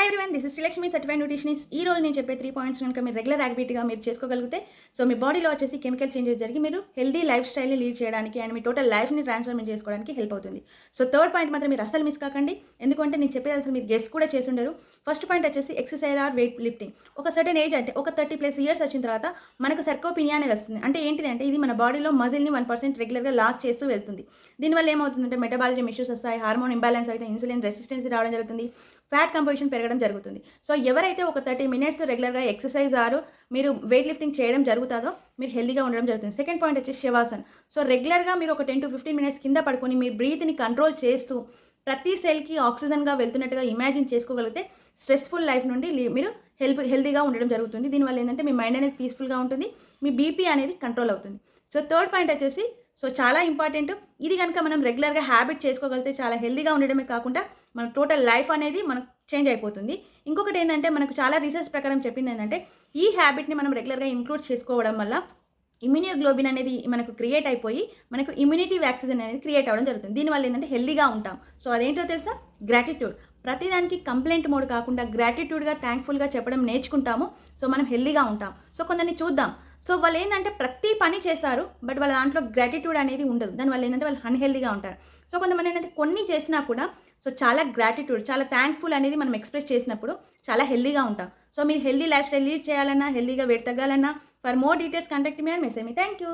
Hi everyone, this is Srilakshmi certified nutritionist. ఈ రోజు నేను చెప్పే 3 పాయింట్స్ కనుక మీరు రెగ్యులర్ యాక్టివిటీగా మీరు చేసుకోగలిగితే సో మీ బాడీలో వచ్చేసి కెమికల్ చేంజెస్ జరిగి మీరు హెల్దీ లైఫ్ స్టైల్ని లీడ్ చేయడానికి అండ్ మీ టోటల్ లైఫ్ని ట్రాన్స్ఫర్మేట్ చేసుకోవడానికి హెల్ప్ అవుతుంది. సో థర్డ్ పాయింట్ మాత్రం మీరు అసలు మిస్ కాకండి, ఎందుకంటే నేను చెప్పేది అసలు మీరు గెస్ కూడా చేసి ఉండరు. ఫస్ట్ పాయింట్ వచ్చేసి ఎక్సర్సైజ్ ఆర్ వెయిట్ లిఫ్టింగ్. ఒక సర్టెన్ ఏజ్ అంటే ఒక 30+ ఇయర్స్ వచ్చిన తర్వాత మనకు సర్కోపినియా అనేది వస్తుంది. అంటే ఏంటిది అంటే ఇది మన బాడీలో మజిల్ని 1% రెగ్యులర్గా లాస్ చేస్తూ వెళ్తుంది. దీనివల్ల ఏమవుతుందంటే మెటబాలిజం ఇష్యూస్ వస్తాయి, హార్మోన్ ఇంబ్యాలెన్స్ అయితే ఇన్సులిన్ రెసిస్టెన్స్ రావడం జరుగుతుంది, ఫ్యాట్ కంపోజిషన్ పెరగడం జరుగుతుంది. సో ఎవరైతే ఒక 30 మినిట్స్ రెగ్యులర్గా ఎక్సర్సైజ్ ఆరు మీరు వెయిట్ లిఫ్టింగ్ చేయడం జరుగుతుందో మీరు హెల్దీగా ఉండడం జరుగుతుంది. సెకండ్ పాయింట్ వచ్చేసి శవాసన్. సో రెగ్యులర్గా మీరు ఒక 10 to 15 మినిట్స్ కింద పడుకొని మీ బ్రీత్ని కంట్రోల్ చేస్తూ ప్రతి సెల్కి ఆక్సిజన్గా వెళ్తున్నట్టుగా ఇమాజిన్ చేసుకోగలిగితే స్ట్రెస్ఫుల్ లైఫ్ నుండి మీరు హెల్దీగా ఉండడం జరుగుతుంది. దీనివల్ల ఏంటంటే మీ మైండ్ అనేది పీస్ఫుల్గా ఉంటుంది, మీ బీపీ అనేది కంట్రోల్ అవుతుంది. సో థర్డ్ పాయింట్ వచ్చేసి చాలా ఇంపార్టెంట్. ఇది కనుక మనం రెగ్యులర్గా హ్యాబిట్ చేసుకోగలిగితే చాలా హెల్దీగా ఉండడమే కాకుండా మన టోటల్ లైఫ్ అనేది మనకు చేంజ్ అయిపోతుంది. ఇంకొకటి ఏంటంటే మనకు చాలా రీసెర్చ్ ప్రకారం చెప్పింది ఏంటంటే ఈ హ్యాబిట్ని మనం రెగ్యులర్గా ఇంక్లూడ్ చేసుకోవడం వల్ల ఇమ్యూనోగ్లోబిన్ అనేది మనకు క్రియేట్ అయిపోయి మనకు ఇమ్యూనిటీ వ్యాక్సిన్ అనేది క్రియేట్ అవ్వడం జరుగుతుంది. దీనివల్ల ఏంటంటే హెల్దీగా ఉంటాం. సో అదేంటో తెలుసా? గ్రాటిట్యూడ్. ప్రతిదానికి కంప్లైంట్ మోడ్ కాకుండా గ్రాటిట్యూడ్గా థ్యాంక్ఫుల్గా చెప్పడం నేర్చుకుంటాము. సో మనం హెల్దీగా ఉంటాం. సో కొందరిని చూద్దాం, సో వాళ్ళు ఏంటంటే ప్రతి పని చేస్తారు బట్ వాళ్ళ దాంట్లో గ్రాటిట్యూడ్ అనేది ఉండదు. దానివల్ల ఏంటంటే వాళ్ళు అన్హెల్దీగా ఉంటారు. సో కొంతమంది ఏంటంటే కొన్ని చేసినా కూడా సో చాలా గ్రాటిట్యూడ్, చాలా థ్యాంక్ఫుల్ అనేది మనం ఎక్స్ప్రెస్ చేసినప్పుడు చాలా హెల్దీగా ఉంటాం. సో మీరు హెల్దీ లైఫ్ స్టైల్ లీడ్ చేయాలన్నా, హెల్దీగా వెయిట్ తగ్గాలన్నా, for more details contact me or message me. Thank you.